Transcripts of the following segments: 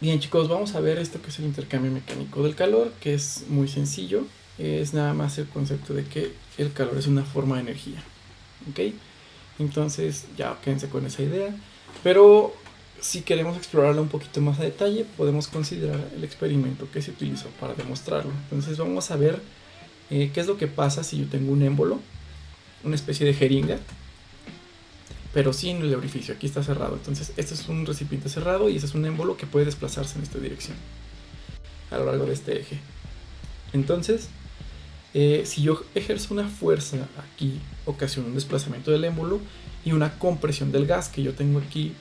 Bien, chicos, vamos a ver esto que es el intercambio mecánico del calor, que es muy sencillo. Es nada más el concepto de que el calor es una forma de energía, ¿ok? Entonces ya quédense con esa idea. Pero si queremos explorarlo un poquito más a detalle, podemos considerar el experimento que se utilizó para demostrarlo. Entonces vamos a ver qué es lo que pasa si yo tengo un émbolo, una especie de jeringa, pero sin el orificio. Aquí está cerrado. Entonces este es un recipiente cerrado y este es un émbolo que puede desplazarse en esta dirección a lo largo de este eje. Entonces, si yo ejerzo una fuerza aquí, ocasiona un desplazamiento del émbolo y una compresión del gas que yo tengo aquí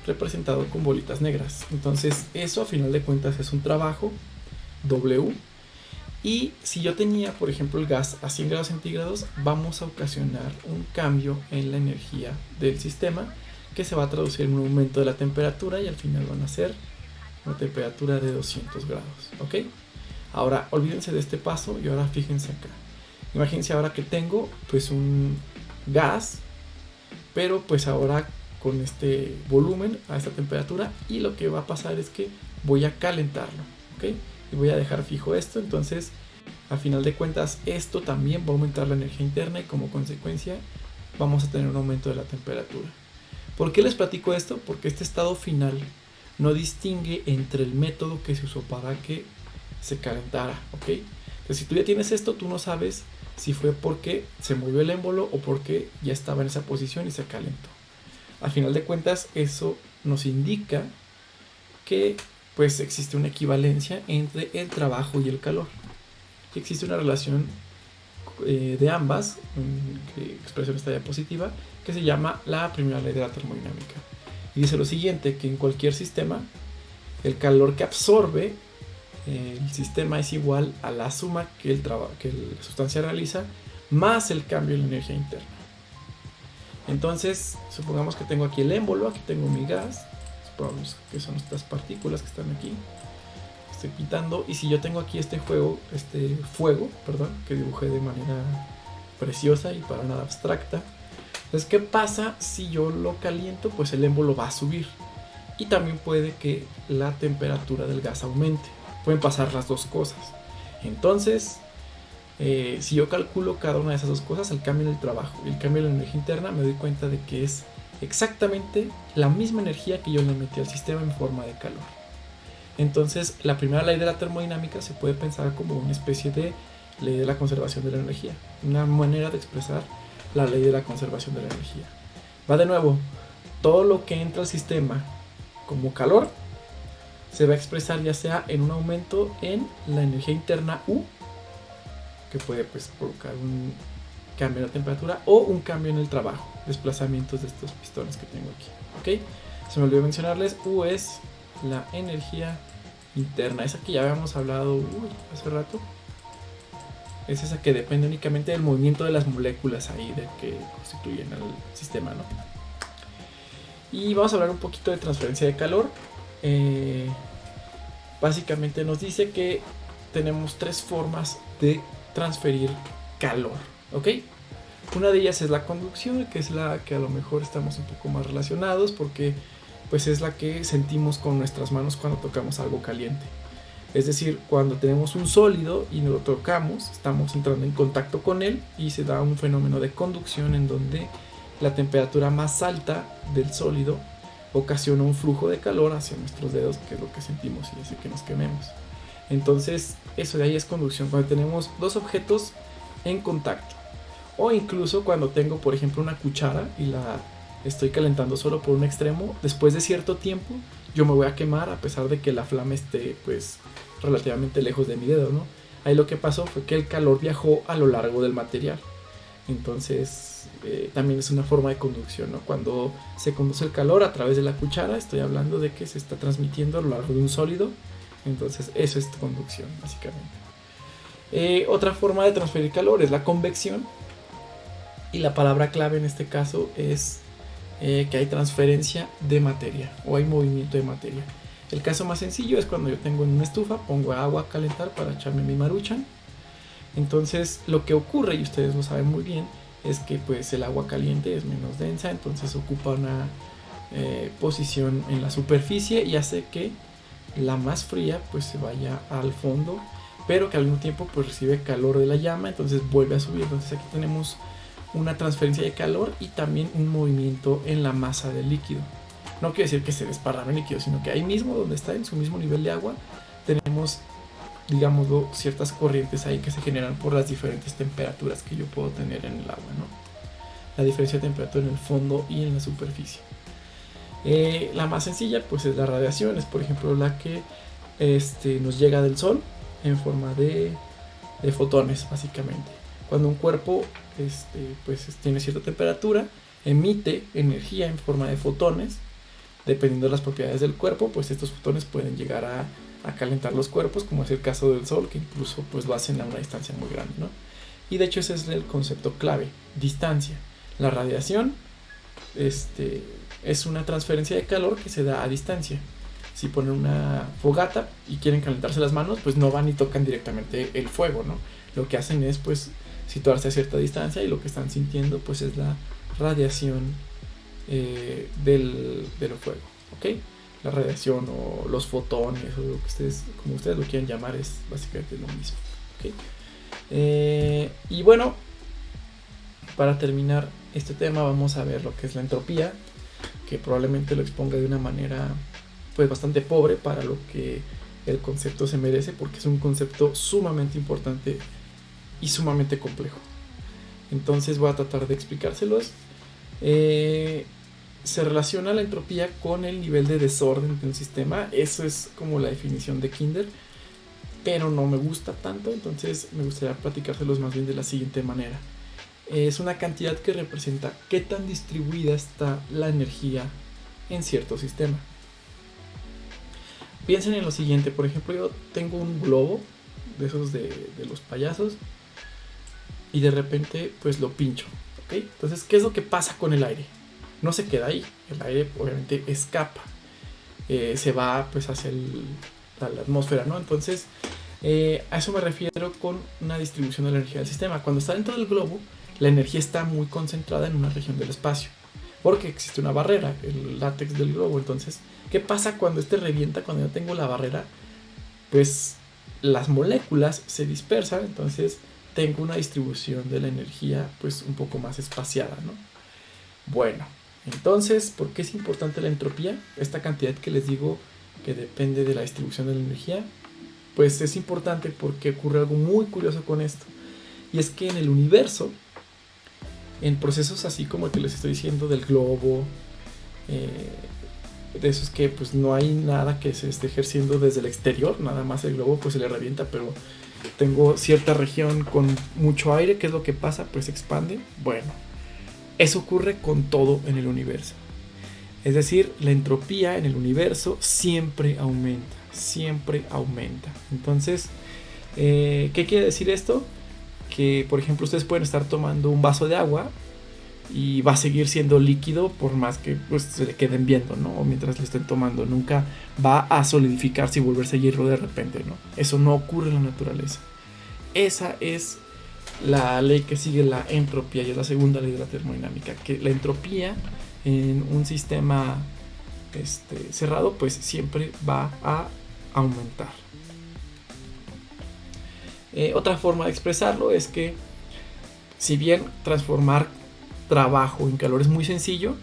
representado con bolitas negras. Entonces eso a final de cuentas es un trabajo W. Y si yo tenía, por ejemplo, el gas a 100 grados centígrados, vamos a ocasionar un cambio en la energía del sistema que se va a traducir en un aumento de la temperatura y al final van a ser una temperatura de 200 grados, ¿ok? Ahora, olvídense de este paso y ahora fíjense acá. Imagínense ahora que tengo pues un gas, pero pues ahora con este volumen a esta temperatura, y lo que va a pasar es que voy a calentarlo, ¿ok? Y voy a dejar fijo esto. Entonces a final de cuentas esto también va a aumentar la energía interna y como consecuencia vamos a tener un aumento de la temperatura. ¿Por qué les platico esto? Porque este estado final no distingue entre el método que se usó para que se calentara, ¿ok? Entonces si tú ya tienes esto, tú no sabes si fue porque se movió el émbolo o porque ya estaba en esa posición y se calentó. A final de cuentas eso nos indica que pues existe una equivalencia entre el trabajo y el calor. Existe una relación de ambas, que expreso en esta diapositiva, que se llama la primera ley de la termodinámica. Y dice lo siguiente, que en cualquier sistema el calor que absorbe el sistema es igual a la suma que la sustancia realiza más el cambio en la energía interna. Entonces, supongamos que tengo aquí el émbolo, aquí tengo mi gas, supongamos que son estas partículas que están aquí, estoy pintando, y si yo tengo aquí este fuego, que dibujé de manera preciosa y para nada abstracta, entonces ¿qué pasa si yo lo caliento? Pues el émbolo va a subir y también puede que la temperatura del gas aumente. Pueden pasar las dos cosas. Entonces, si yo calculo cada una de esas dos cosas, el cambio en el trabajo y el cambio en la energía interna, me doy cuenta de que es exactamente la misma energía que yo le metí al sistema en forma de calor. Entonces, la primera ley de la termodinámica se puede pensar como una especie de ley de la conservación de la energía, una manera de expresar la ley de la conservación de la energía. Va de nuevo, todo lo que entra al sistema como calor se va a expresar ya sea en un aumento en la energía interna U, que puede pues provocar un cambio en la temperatura, o un cambio en el trabajo, desplazamientos de estos pistones que tengo aquí, ¿ok? Se me olvidó mencionarles, U es la energía interna, esa que ya habíamos hablado hace rato. Es esa que depende únicamente del movimiento de las moléculas ahí de que constituyen el sistema, ¿no? Y vamos a hablar un poquito de transferencia de calor. Básicamente nos dice que tenemos tres formas de transferir calor, ¿ok? Una de ellas es la conducción, que es la que a lo mejor estamos un poco más relacionados porque pues es la que sentimos con nuestras manos cuando tocamos algo caliente. Es decir, cuando tenemos un sólido y lo tocamos, estamos entrando en contacto con él y se da un fenómeno de conducción en donde la temperatura más alta del sólido ocasiona un flujo de calor hacia nuestros dedos, que es lo que sentimos y hace que nos quememos. Entonces, eso de ahí es conducción, cuando tenemos dos objetos en contacto. O incluso cuando tengo, por ejemplo, una cuchara y la estoy calentando solo por un extremo, después de cierto tiempo yo me voy a quemar a pesar de que la flama esté pues relativamente lejos de mi dedo, ¿no? Ahí lo que pasó fue que el calor viajó a lo largo del material. Entonces también es una forma de conducción, ¿no? Cuando se conduce el calor a través de la cuchara, estoy hablando de que se está transmitiendo a lo largo de un sólido. Entonces eso es conducción, básicamente. Otra forma de transferir calor es la convección. Y la palabra clave en este caso es que hay transferencia de materia o hay movimiento de materia. El caso más sencillo es cuando yo tengo en una estufa, pongo agua a calentar para echarme mi maruchan. Entonces lo que ocurre, y ustedes lo saben muy bien, es que pues el agua caliente es menos densa, entonces ocupa una posición en la superficie y hace que la más fría pues se vaya al fondo, pero que al mismo tiempo pues recibe calor de la llama, entonces vuelve a subir. Entonces aquí tenemos una transferencia de calor y también un movimiento en la masa del líquido. No quiere decir que se desparrame el líquido, sino que ahí mismo, donde está en su mismo nivel de agua, tenemos, digámoslo, ciertas corrientes ahí que se generan por las diferentes temperaturas que yo puedo tener en el agua, ¿no? La diferencia de temperatura en el fondo y en la superficie. La más sencilla pues es la radiación, es por ejemplo la que nos llega del sol en forma de fotones, básicamente. Cuando un cuerpo pues tiene cierta temperatura, emite energía en forma de fotones. Dependiendo de las propiedades del cuerpo, pues estos fotones pueden llegar a calentar los cuerpos, como es el caso del sol, que incluso pues lo hacen a una distancia muy grande, ¿no? Y de hecho ese es el concepto clave, distancia. La radiación es una transferencia de calor que se da a distancia. Si ponen una fogata y quieren calentarse las manos, pues no van y tocan directamente el fuego, ¿no? Lo que hacen es pues situarse a cierta distancia y lo que están sintiendo pues es la radiación del fuego, ¿ok? La radiación o los fotones o lo que como ustedes lo quieran llamar, es básicamente lo mismo, ¿ok? Y bueno, para terminar este tema vamos a ver lo que es la entropía, que probablemente lo exponga de una manera pues bastante pobre para lo que el concepto se merece, porque es un concepto sumamente importante y sumamente complejo. Entonces voy a tratar de explicárselos. Se relaciona la entropía con el nivel de desorden de un sistema. Eso es como la definición de Kinder, pero no me gusta tanto, entonces me gustaría platicárselos más bien de la siguiente manera. Es una cantidad que representa qué tan distribuida está la energía en cierto sistema. Piensen en lo siguiente, por ejemplo, yo tengo un globo de esos de los payasos y de repente pues lo pincho, ¿ok? Entonces, ¿qué es lo que pasa con el aire? No se queda ahí, el aire obviamente escapa, se va pues hacia la atmósfera, ¿no? Entonces a eso me refiero con una distribución de la energía del sistema. Cuando está dentro del globo, la energía está muy concentrada en una región del espacio, porque existe una barrera, el látex del globo. Entonces, ¿qué pasa cuando revienta? Cuando yo tengo la barrera, pues las moléculas se dispersan, entonces tengo una distribución de la energía pues un poco más espaciada, ¿no? Bueno, entonces, ¿por qué es importante la entropía? Esta cantidad que les digo que depende de la distribución de la energía, pues es importante porque ocurre algo muy curioso con esto. Y es que en el universo, en procesos así como el que les estoy diciendo del globo, de esos que pues no hay nada que se esté ejerciendo desde el exterior, nada más el globo pues se le revienta, pero tengo cierta región con mucho aire, ¿qué es lo que pasa? Pues se expande. Bueno, eso ocurre con todo en el universo. Es decir, la entropía en el universo siempre aumenta, siempre aumenta. Entonces, ¿qué quiere decir esto? Que, por ejemplo, ustedes pueden estar tomando un vaso de agua y va a seguir siendo líquido por más que pues, se le queden viendo, ¿no? O mientras le estén tomando. Nunca va a solidificarse y volverse hierro de repente, ¿no? Eso no ocurre en la naturaleza. Esa es la ley que sigue la entropía y es la segunda ley de la termodinámica, que la entropía en un sistema cerrado pues siempre va a aumentar. Otra forma de expresarlo es que si bien transformar trabajo en calor es muy sencillo,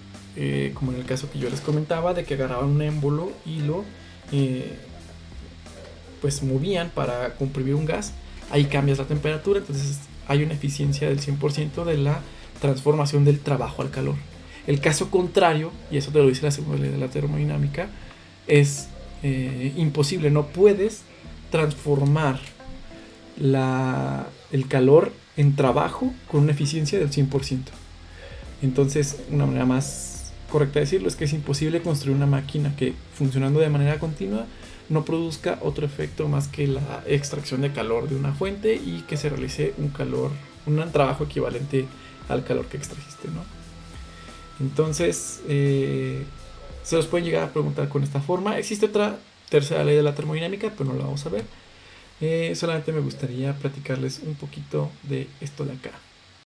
como en el caso que yo les comentaba de que agarraban un émbolo y lo pues movían para comprimir un gas, ahí cambias la temperatura, entonces hay una eficiencia del 100% de la transformación del trabajo al calor. El caso contrario, y eso te lo dice la segunda ley de la termodinámica, es imposible. No puedes transformar el calor en trabajo con una eficiencia del 100%. Entonces, una manera más correcta de decirlo es que es imposible construir una máquina que, funcionando de manera continua, no produzca otro efecto más que la extracción de calor de una fuente y que se realice un trabajo equivalente al calor que extrajiste, ¿no? Entonces, se los pueden llegar a preguntar con esta forma. Existe otra tercera ley de la termodinámica, pero no la vamos a ver. Solamente me gustaría platicarles un poquito de esto de acá.